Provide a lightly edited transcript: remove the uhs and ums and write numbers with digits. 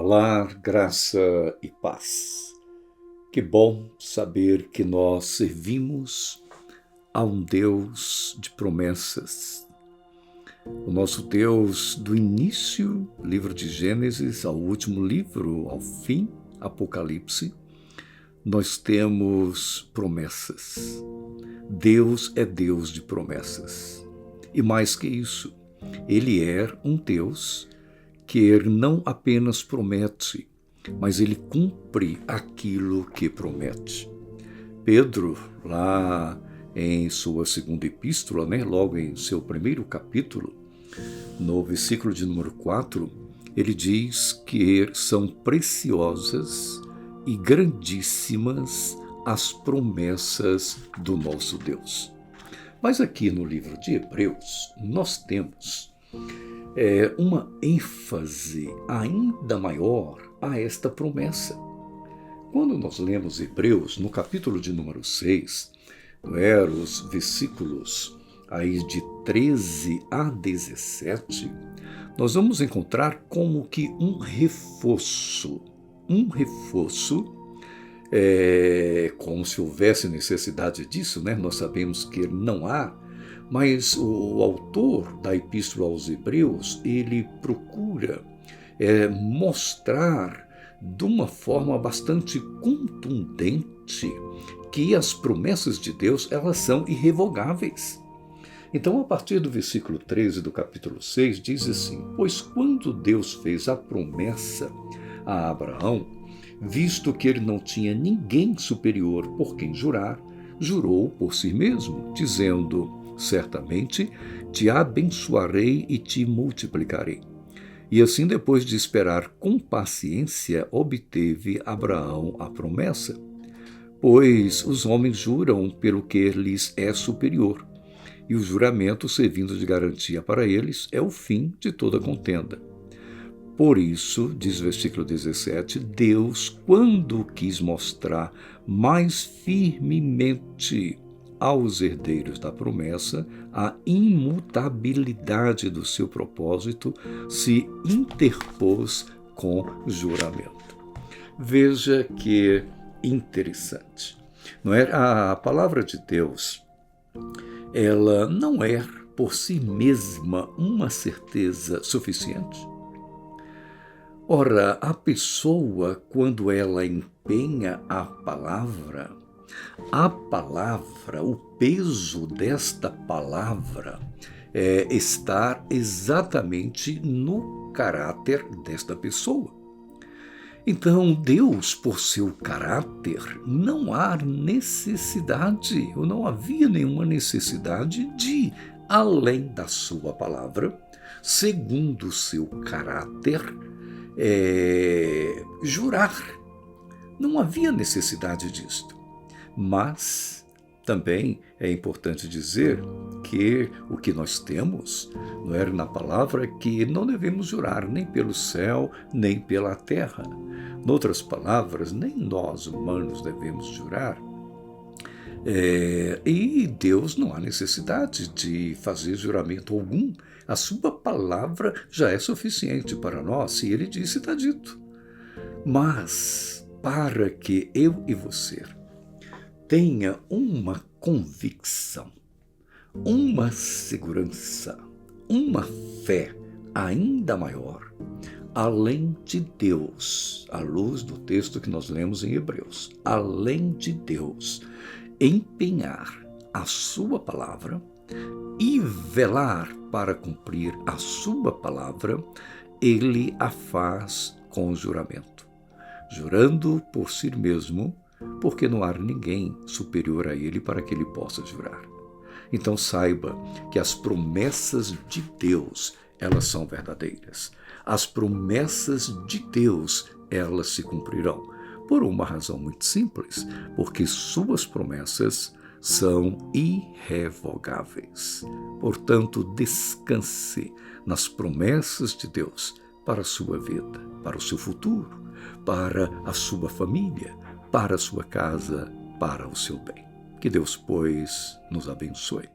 Olá, graça e paz. Que bom saber que nós servimos a um Deus de promessas. O nosso Deus do início, livro de Gênesis, ao último livro, ao fim, Apocalipse, nós temos promessas. Deus é Deus de promessas. E mais que isso, Ele é um Deus que Ele não apenas promete, mas Ele cumpre aquilo que promete. Pedro, lá em sua segunda epístola, logo em seu primeiro capítulo, no versículo de número 4, ele diz que são preciosas e grandíssimas as promessas do nosso Deus. Mas aqui no livro de Hebreus, nós temos uma ênfase ainda maior a esta promessa. Quando nós lemos Hebreus, no capítulo de número 6, os versículos aí de 13 a 17, nós vamos encontrar como que um reforço, como se houvesse necessidade disso, nós sabemos que não há, mas o autor da Epístola aos Hebreus, ele procura mostrar de uma forma bastante contundente que as promessas de Deus, elas são irrevogáveis. Então, a partir do versículo 13 do capítulo 6, diz assim: pois quando Deus fez a promessa a Abraão, visto que ele não tinha ninguém superior por quem jurar, jurou por si mesmo, dizendo: certamente te abençoarei e te multiplicarei. E assim, depois de esperar com paciência, obteve Abraão a promessa. Pois os homens juram pelo que lhes é superior, e o juramento, servindo de garantia para eles, é o fim de toda contenda. Por isso, diz o versículo 17, Deus, quando quis mostrar mais firmemente aos herdeiros da promessa a imutabilidade do seu propósito, se interpôs com juramento. Veja que interessante. Não é? A palavra de Deus, ela não é por si mesma uma certeza suficiente. Ora, a pessoa, quando ela empenha a palavra, o peso desta palavra está exatamente no caráter desta pessoa. Então, Deus, por seu caráter, não há necessidade, ou não havia nenhuma necessidade de, além da sua palavra, segundo o seu caráter, jurar. Não havia necessidade disto. Mas também é importante dizer que o que nós temos não é na palavra que não devemos jurar nem pelo céu, nem pela terra. Em outras palavras, nem nós humanos devemos jurar. E Deus não há necessidade de fazer juramento algum. A sua palavra já é suficiente para nós. Se ele disse, está dito. Mas para que eu e você tenha uma convicção, uma segurança, uma fé ainda maior, além de Deus, à luz do texto que nós lemos em Hebreus, além de Deus empenhar a sua palavra e velar para cumprir a sua palavra, ele a faz com juramento, jurando por si mesmo, porque não há ninguém superior a ele para que ele possa jurar. Então saiba que as promessas de Deus, elas são verdadeiras. As promessas de Deus, elas se cumprirão. Por uma razão muito simples, porque suas promessas são irrevogáveis. Portanto, descanse nas promessas de Deus para a sua vida, para o seu futuro, para a sua família, para a sua casa, para o seu bem. Que Deus, pois, nos abençoe.